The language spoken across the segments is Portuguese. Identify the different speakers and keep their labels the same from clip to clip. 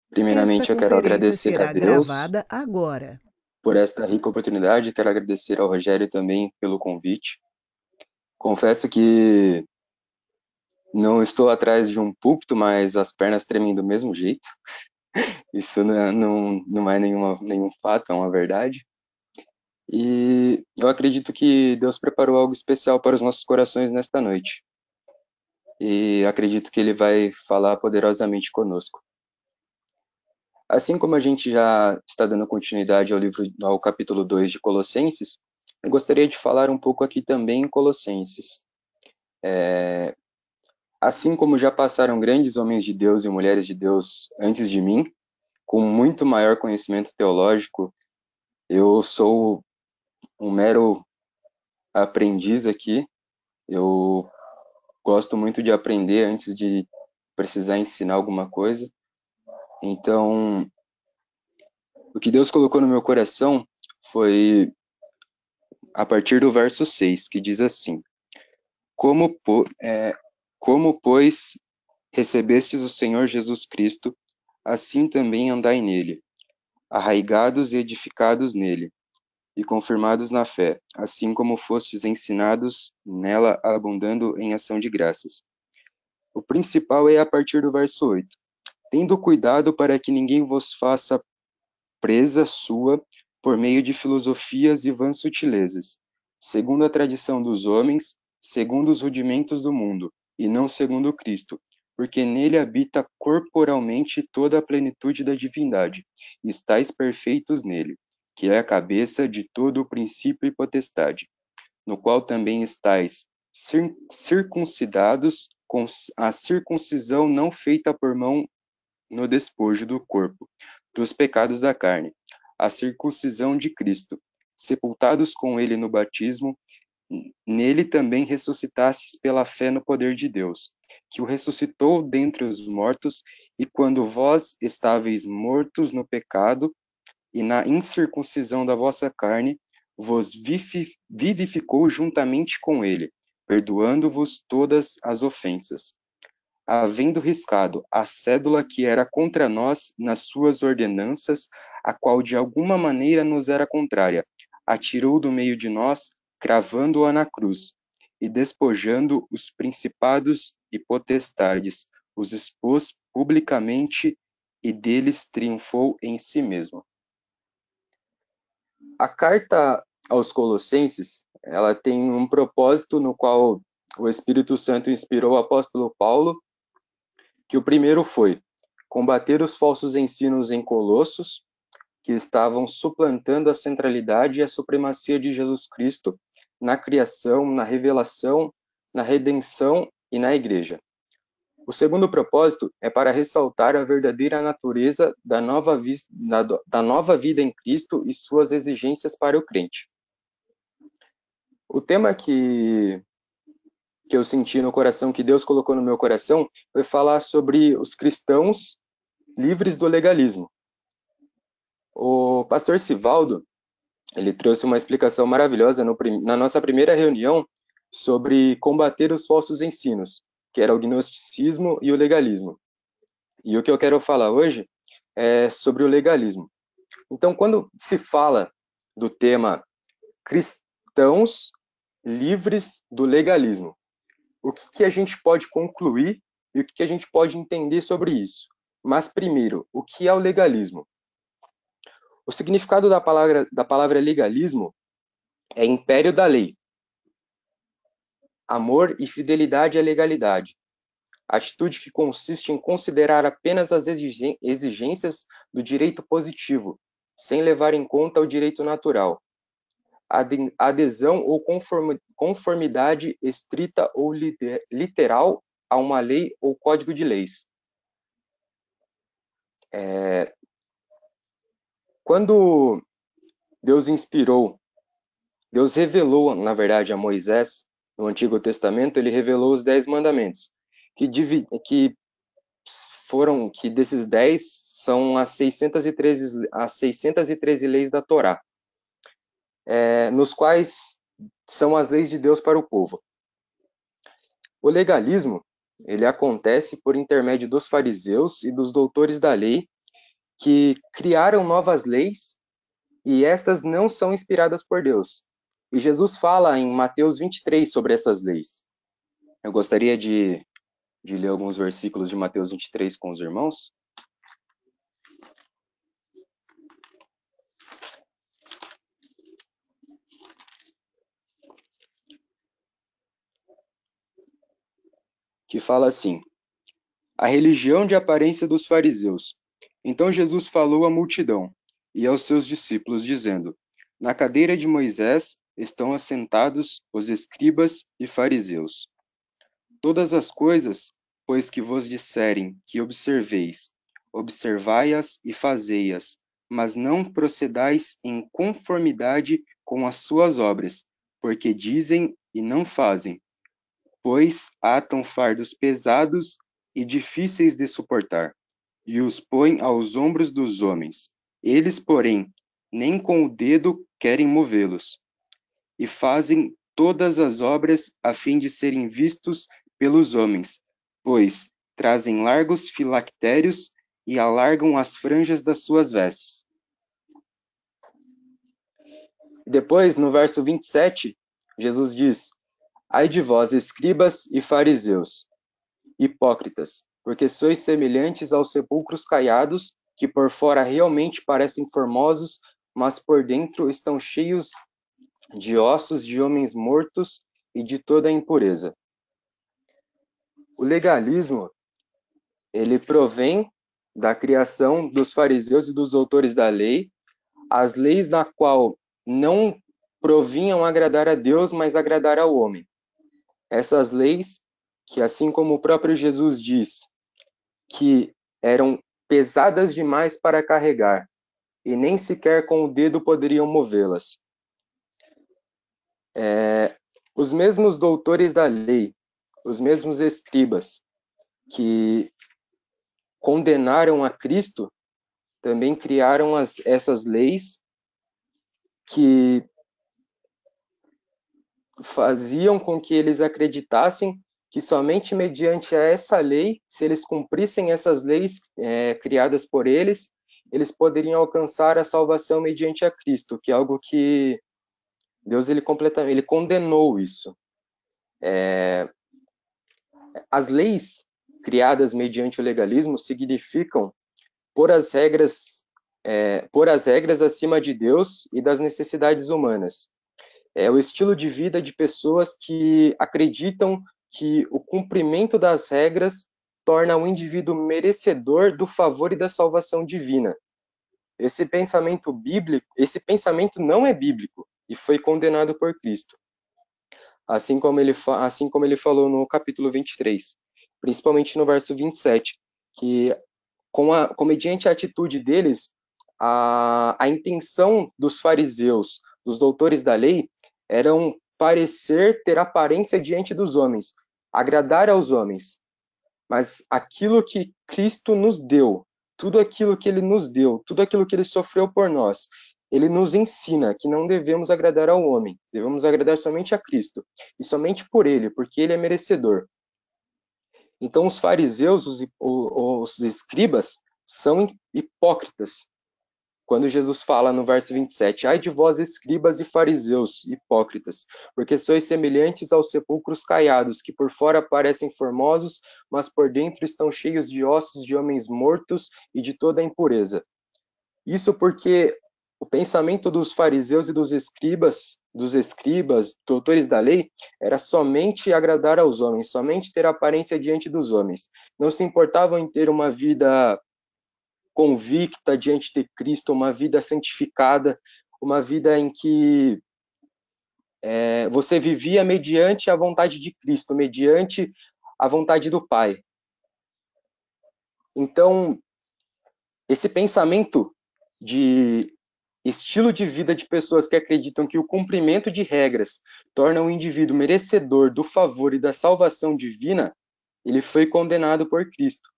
Speaker 1: Esta
Speaker 2: Primeiramente, eu quero
Speaker 1: conferência
Speaker 2: agradecer a
Speaker 1: será
Speaker 2: Deus
Speaker 1: gravada agora.
Speaker 2: por esta rica oportunidade. Quero agradecer ao Rogério também pelo convite. Confesso que não estou atrás de um púlpito, mas as pernas tremem do mesmo jeito. Isso não é nenhum fato, é uma verdade. E eu acredito que Deus preparou algo especial para os nossos corações nesta noite. E acredito que Ele vai falar poderosamente conosco. Assim como a gente já está dando continuidade ao capítulo 2 de Colossenses, eu gostaria de falar um pouco aqui também em Colossenses. Assim como já passaram grandes homens de Deus e mulheres de Deus antes de mim, com muito maior conhecimento teológico, eu sou um mero aprendiz aqui. Eu gosto muito de aprender antes de precisar ensinar alguma coisa. Então, o que Deus colocou no meu coração foi a partir do verso 6, que diz assim: Como, como pois, recebestes o Senhor Jesus Cristo, assim também andai nele, arraigados e edificados nele, e confirmados na fé, assim como fostes ensinados nela, abundando em ação de graças. O principal é a partir do verso 8. Tendo cuidado para que ninguém vos faça presa sua por meio de filosofias e vãs sutilezas, segundo a tradição dos homens, segundo os rudimentos do mundo, e não segundo Cristo, porque nele habita corporalmente toda a plenitude da divindade, e estáis perfeitos nele, que é a cabeça de todo o princípio e potestade, no qual também estáis circuncidados com a circuncisão não feita por mão no despojo do corpo, dos pecados da carne, a circuncisão de Cristo, sepultados com ele no batismo, nele também ressuscitastes pela fé no poder de Deus, que o ressuscitou dentre os mortos, e quando vós estáveis mortos no pecado e na incircuncisão da vossa carne, vos vivificou juntamente com ele, perdoando-vos todas as ofensas, havendo riscado a cédula que era contra nós nas suas ordenanças, a qual de alguma maneira nos era contrária, atirou do meio de nós, cravando-a na cruz, e despojando os principados e potestades, os expôs publicamente e deles triunfou em si mesmo. A carta aos Colossenses, ela tem um propósito no qual o Espírito Santo inspirou o apóstolo Paulo, que o primeiro foi combater os falsos ensinos em Colossos, que estavam suplantando a centralidade e a supremacia de Jesus Cristo na criação, na revelação, na redenção e na igreja. O segundo propósito é para ressaltar a verdadeira natureza da nova vida em Cristo e suas exigências para o crente. O tema que eu senti no coração, que Deus colocou no meu coração, foi falar sobre os cristãos livres do legalismo. O pastor Sivaldo, ele trouxe uma explicação maravilhosa na nossa primeira reunião sobre combater os falsos ensinos, que era o gnosticismo e o legalismo. E o que eu quero falar hoje é sobre o legalismo. Então, quando se fala do tema cristãos livres do legalismo, o que a gente pode concluir e o que a gente pode entender sobre isso? Mas, primeiro, o que é o legalismo? O significado da palavra legalismo é império da lei, amor e fidelidade à legalidade, atitude que consiste em considerar apenas as exigências do direito positivo, sem levar em conta o direito natural, adesão ou conformidade estrita ou literal a uma lei ou código de leis. Quando Deus revelou, na verdade, a Moisés, no Antigo Testamento, ele revelou os 10 mandamentos, que que desses 10 são as 613 leis da Torá, nos quais são as leis de Deus para o povo. O legalismo, ele acontece por intermédio dos fariseus e dos doutores da lei, que criaram novas leis e estas não são inspiradas por Deus. E Jesus fala em Mateus 23 sobre essas leis. Eu gostaria de ler alguns versículos de Mateus 23 com os irmãos. Que fala assim: a religião de aparência dos fariseus. Então Jesus falou à multidão e aos seus discípulos, dizendo: na cadeira de Moisés estão assentados os escribas e fariseus. Todas as coisas, pois que vos disserem que observeis, observai-as e fazei-as, mas não procedais em conformidade com as suas obras, porque dizem e não fazem, pois atam fardos pesados e difíceis de suportar, e os põem aos ombros dos homens. Eles, porém, nem com o dedo querem movê-los, e fazem todas as obras a fim de serem vistos pelos homens, pois trazem largos filactérios e alargam as franjas das suas vestes. Depois, no verso 27, Jesus diz: ai de vós, escribas e fariseus, hipócritas, porque sois semelhantes aos sepulcros caiados, que por fora realmente parecem formosos, mas por dentro estão cheios de ossos de homens mortos e de toda a impureza. O legalismo, ele provém da criação dos fariseus e dos doutores da lei, as leis na qual não provinham agradar a Deus, mas agradar ao homem. Essas leis, que assim como o próprio Jesus diz, que eram pesadas demais para carregar, e nem sequer com o dedo poderiam movê-las. Os mesmos doutores da lei, os mesmos escribas, que condenaram a Cristo, também criaram essas leis que faziam com que eles acreditassem que somente mediante essa lei, se eles cumprissem essas leis criadas por eles, eles poderiam alcançar a salvação mediante a Cristo, que é algo que Deus ele condenou isso. As leis criadas mediante o legalismo significam pôr as regras acima de Deus e das necessidades humanas. É o estilo de vida de pessoas que acreditam que o cumprimento das regras torna o indivíduo merecedor do favor e da salvação divina. Esse pensamento não é bíblico e foi condenado por Cristo. Assim como ele falou no capítulo 23, principalmente no verso 27, que mediante a atitude deles, a intenção dos fariseus, dos doutores da lei, era ter aparência diante dos homens, agradar aos homens. Mas aquilo que Cristo nos deu, tudo aquilo que ele nos deu, tudo aquilo que ele sofreu por nós, ele nos ensina que não devemos agradar ao homem, devemos agradar somente a Cristo, e somente por ele, porque ele é merecedor. Então, os fariseus, os escribas, são hipócritas. Quando Jesus fala no verso 27, ai de vós, escribas e fariseus, hipócritas, porque sois semelhantes aos sepulcros caiados, que por fora parecem formosos, mas por dentro estão cheios de ossos de homens mortos e de toda a impureza. Isso porque o pensamento dos fariseus e dos escribas, doutores da lei, era somente agradar aos homens, somente ter aparência diante dos homens. Não se importavam em ter uma vida convicta diante de Cristo, uma vida santificada, uma vida em que você vivia mediante a vontade de Cristo, mediante a vontade do Pai. Então, esse pensamento de estilo de vida de pessoas que acreditam que o cumprimento de regras torna o indivíduo merecedor do favor e da salvação divina, ele foi condenado por Cristo.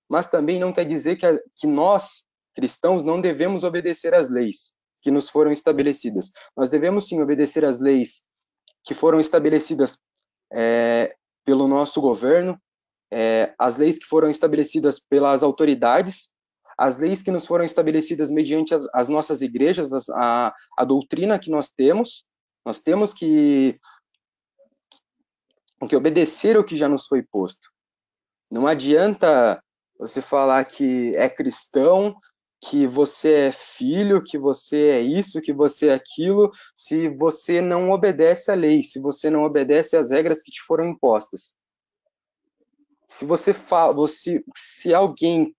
Speaker 2: Mas também não quer dizer que nós, cristãos, não devemos obedecer às leis que nos foram estabelecidas. Nós devemos sim obedecer às leis que foram estabelecidas pelo nosso governo, as leis que foram estabelecidas pelas autoridades, as leis que nos foram estabelecidas mediante as nossas igrejas, a doutrina que nós temos que obedecer o que já nos foi posto. Não adianta você falar que é cristão, que você é filho, que você é isso, que você é aquilo, se você não obedece à lei, se você não obedece às regras que te foram impostas. Se alguém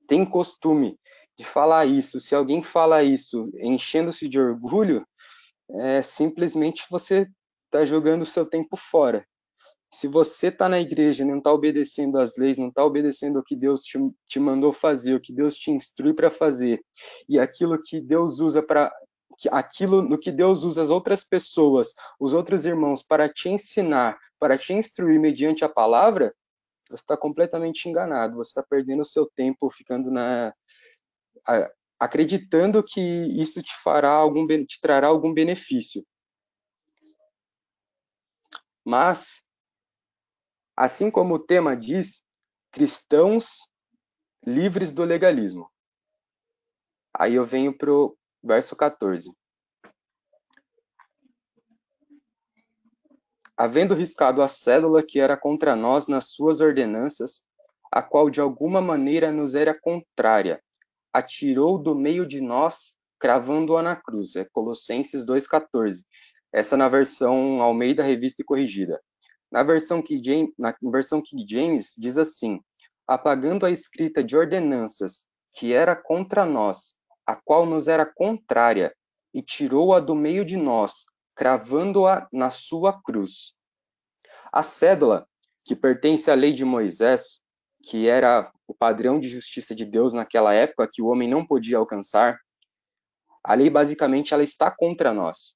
Speaker 2: tem costume de falar isso, se alguém fala isso enchendo-se de orgulho, simplesmente você está jogando o seu tempo fora. Se você está na igreja e não está obedecendo às leis, não está obedecendo o que Deus te mandou fazer, o que Deus te instrui para fazer, e aquilo que Deus usa aquilo no que Deus usa as outras pessoas, os outros irmãos, para te ensinar, para te instruir mediante a palavra, você está completamente enganado, você está perdendo o seu tempo ficando acreditando que isso te trará algum benefício. Mas, assim como o tema diz, cristãos livres do legalismo. Aí eu venho para o verso 14. Havendo riscado a cédula que era contra nós nas suas ordenanças, a qual de alguma maneira nos era contrária, atirou do meio de nós, cravando-a na cruz. É Colossenses 2,14. Essa na versão Almeida Revista e Corrigida. Na versão King James diz assim: apagando a escrita de ordenanças que era contra nós, a qual nos era contrária, e tirou-a do meio de nós, cravando-a na sua cruz. A cédula, que pertence à lei de Moisés, que era o padrão de justiça de Deus naquela época, que o homem não podia alcançar, a lei basicamente ela está contra nós.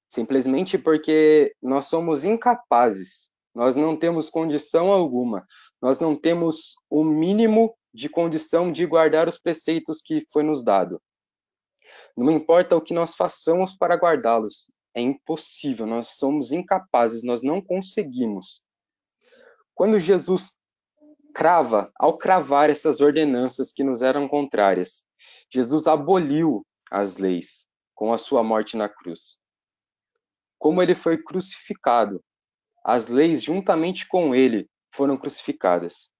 Speaker 2: Simplesmente porque nós somos incapazes, nós não temos condição alguma, nós não temos o mínimo de condição de guardar os preceitos que foi nos dado. Não importa o que nós façamos para guardá-los, é impossível, nós somos incapazes, nós não conseguimos. Quando Jesus ao cravar essas ordenanças que nos eram contrárias, Jesus aboliu as leis com a sua morte na cruz. Como ele foi crucificado, as leis juntamente com ele foram crucificadas.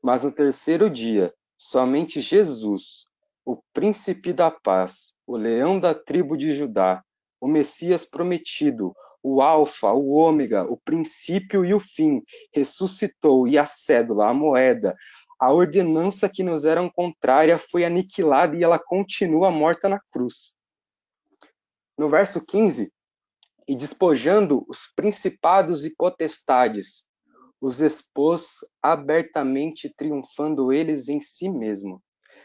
Speaker 2: Mas no terceiro dia, somente Jesus, o príncipe da paz, o leão da tribo de Judá, o Messias prometido, o alfa, o ômega, o princípio e o fim, ressuscitou, e a cédula, a moeda, a ordenança que nos era contrária foi aniquilada e ela continua morta na cruz. No verso 15, e despojando os principados e potestades, os expôs abertamente, triunfando eles em si mesmo.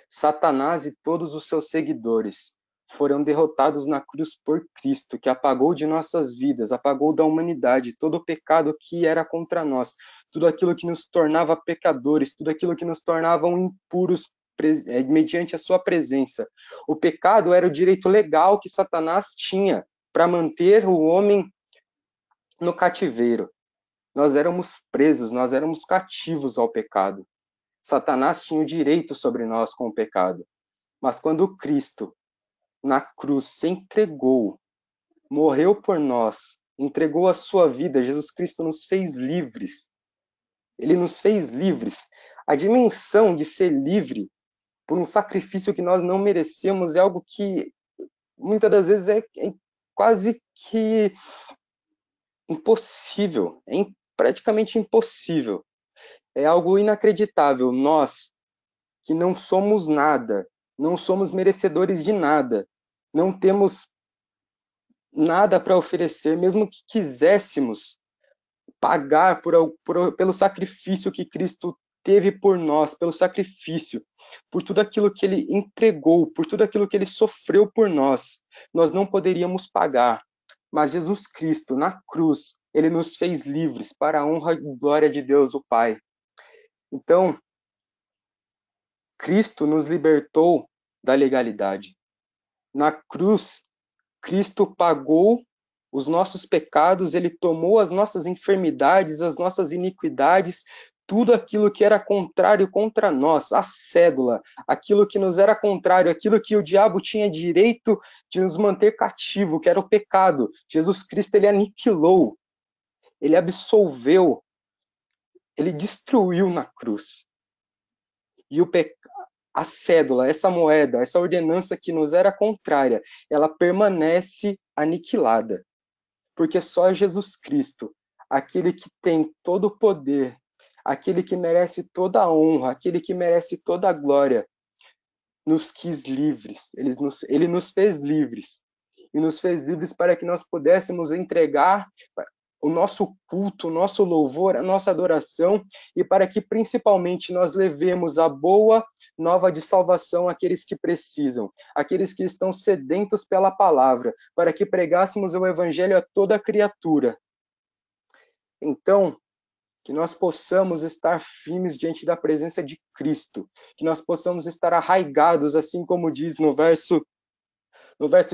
Speaker 2: Satanás e todos os seus seguidores foram derrotados na cruz por Cristo, que apagou de nossas vidas, apagou da humanidade todo o pecado que era contra nós, tudo aquilo que nos tornava pecadores, tudo aquilo que nos tornava impuros mediante a sua presença. O pecado era o direito legal que Satanás tinha para manter o homem no cativeiro. Nós éramos presos, nós éramos cativos ao pecado. Satanás tinha o direito sobre nós com o pecado. Mas quando Cristo, na cruz, se entregou, morreu por nós, entregou a sua vida, Jesus Cristo nos fez livres. Ele nos fez livres. A dimensão de ser livre por um sacrifício que nós não merecemos é algo que muitas das vezes é quase que impossível, praticamente impossível. É algo inacreditável. Nós, que não somos nada, não somos merecedores de nada, não temos nada para oferecer, mesmo que quiséssemos pagar pelo sacrifício que Cristo teve por nós, pelo sacrifício, por tudo aquilo que ele entregou, por tudo aquilo que ele sofreu por nós, nós não poderíamos pagar. Mas Jesus Cristo, na cruz, ele nos fez livres para a honra e glória de Deus, o Pai. Então, Cristo nos libertou da legalidade. Na cruz, Cristo pagou os nossos pecados, ele tomou as nossas enfermidades, as nossas iniquidades, tudo aquilo que era contrário contra nós, a cédula, aquilo que nos era contrário, aquilo que o diabo tinha direito de nos manter cativo, que era o pecado. Jesus Cristo, ele aniquilou, ele absolveu, ele destruiu na cruz. E a cédula, essa moeda, essa ordenança que nos era contrária, ela permanece aniquilada. Porque só Jesus Cristo, aquele que tem todo o poder, aquele que merece toda a honra, aquele que merece toda a glória, nos quis livres. Ele nos fez livres. E nos fez livres para que nós pudéssemos entregar o nosso culto, o nosso louvor, a nossa adoração, e para que principalmente nós levemos a boa nova de salvação àqueles que precisam, àqueles que estão sedentos pela palavra, para que pregássemos o evangelho a toda criatura. Então, que nós possamos estar firmes diante da presença de Cristo, que nós possamos estar arraigados, assim como diz no verso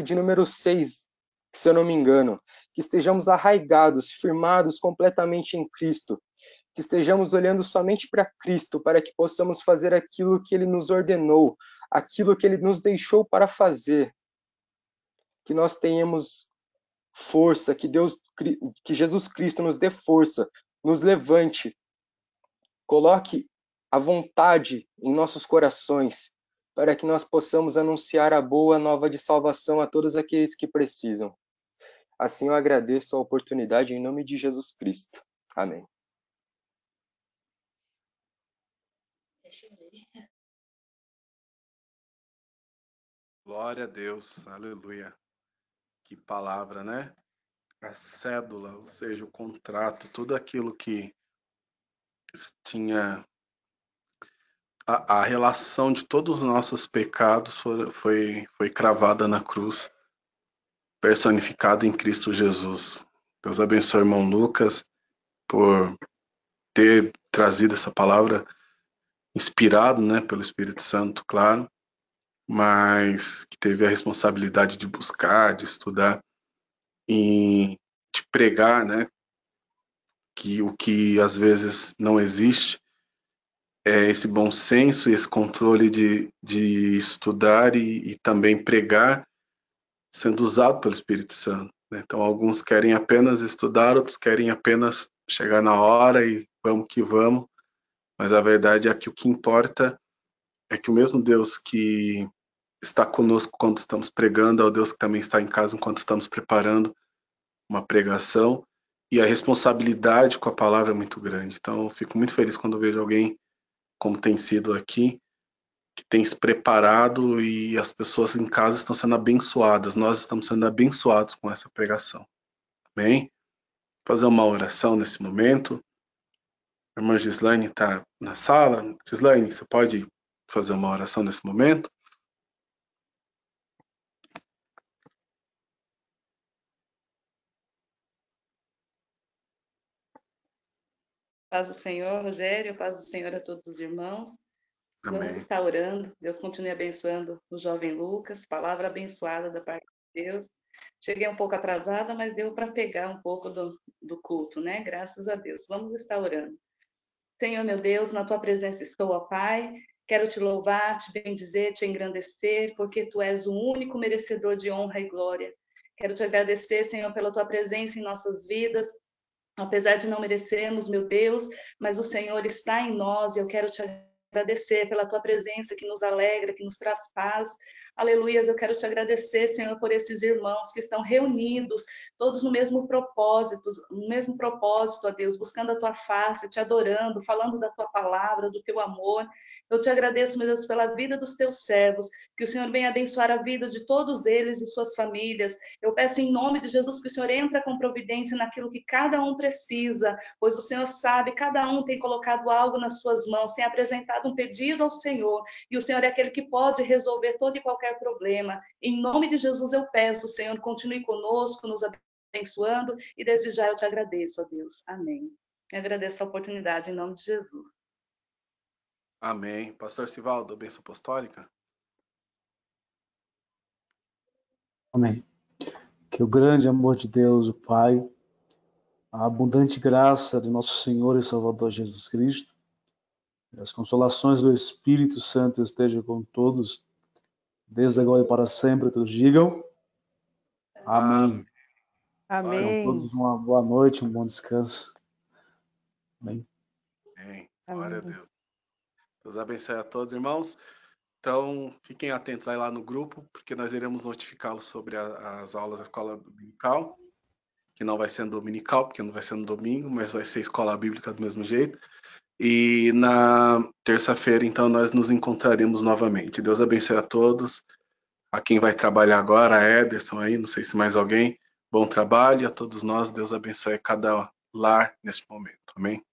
Speaker 2: de número 6, se eu não me engano, que estejamos arraigados, firmados completamente em Cristo, que estejamos olhando somente para Cristo, para que possamos fazer aquilo que Ele nos ordenou, aquilo que Ele nos deixou para fazer, que nós tenhamos força, que Jesus Cristo nos dê força, nos levante, coloque a vontade em nossos corações, para que nós possamos anunciar a boa nova de salvação a todos aqueles que precisam. Assim eu agradeço a oportunidade em nome de Jesus Cristo. Amém.
Speaker 1: Glória a Deus, aleluia. Que palavra, né? A cédula, ou seja, o contrato, tudo aquilo que tinha a relação de todos os nossos pecados foi cravada na cruz, personificada em Cristo Jesus. Deus abençoe o irmão Lucas por ter trazido essa palavra inspirado, né, pelo Espírito Santo, claro, mas que teve a responsabilidade de buscar, de estudar e de pregar, né, que o que às vezes não existe é esse bom senso e esse controle de estudar e também pregar sendo usado pelo Espírito Santo, né? Então alguns querem apenas estudar, outros querem apenas chegar na hora e vamos que vamos, mas a verdade é que o que importa é que o mesmo Deus que está conosco quando estamos pregando é o Deus que também está em casa enquanto estamos preparando uma pregação, e a responsabilidade com a palavra é muito grande. Então eu fico muito feliz quando vejo alguém como tem sido aqui, que tem se preparado e as pessoas em casa estão sendo abençoadas. Nós estamos sendo abençoados com essa pregação. Amém? Vou fazer uma oração nesse momento. A irmã Gislaine está na sala. Gislaine, você pode fazer uma oração nesse momento?
Speaker 3: Paz do Senhor, Rogério, paz do Senhor a todos os irmãos.
Speaker 1: Amém.
Speaker 3: Vamos estar orando. Deus continue abençoando o jovem Lucas. Palavra abençoada da parte de Deus. Cheguei um pouco atrasada, mas deu para pegar um pouco do culto, né? Graças a Deus. Vamos estar orando. Senhor, meu Deus, na tua presença estou, ó Pai. Quero te louvar, te bendizer, te engrandecer, porque tu és o único merecedor de honra e glória. Quero te agradecer, Senhor, pela tua presença em nossas vidas, apesar de não merecermos, meu Deus, mas o Senhor está em nós e eu quero te agradecer pela tua presença que nos alegra, que nos traz paz. Aleluias, eu quero te agradecer, Senhor, por esses irmãos que estão reunidos, todos no mesmo propósito, ó Deus, buscando a tua face, te adorando, falando da tua palavra, do teu amor. Eu te agradeço, meu Deus, pela vida dos teus servos, que o Senhor venha abençoar a vida de todos eles e suas famílias. Eu peço em nome de Jesus que o Senhor entre com providência naquilo que cada um precisa, pois o Senhor sabe, cada um tem colocado algo nas suas mãos, tem apresentado um pedido ao Senhor, e o Senhor é aquele que pode resolver todo e qualquer problema. Em nome de Jesus eu peço, Senhor, continue conosco, nos abençoando, e desde já eu te agradeço, ó Deus. Amém. Eu agradeço a oportunidade em nome de Jesus.
Speaker 1: Amém. Pastor Sivaldo, bênção apostólica.
Speaker 4: Amém. Que o grande amor de Deus, o Pai, a abundante graça de nosso Senhor e Salvador Jesus Cristo, As consolações do Espírito Santo estejam com todos, desde agora e para sempre. Todos digam amém.
Speaker 5: Amém.
Speaker 4: Tenham todos uma boa noite, um bom descanso. Amém.
Speaker 1: Amém. Glória a
Speaker 5: Amém.
Speaker 1: Deus. Deus abençoe a todos, irmãos. Então, fiquem atentos aí lá no grupo, porque nós iremos notificá-los sobre as aulas da escola dominical, que não vai ser no dominical, porque não vai ser no domingo, mas vai ser escola bíblica do mesmo jeito. E na terça-feira, então, nós nos encontraremos novamente. Deus abençoe a todos. A quem vai trabalhar agora, a Ederson aí, não sei se mais alguém. Bom trabalho a todos nós. Deus abençoe cada lar neste momento. Amém.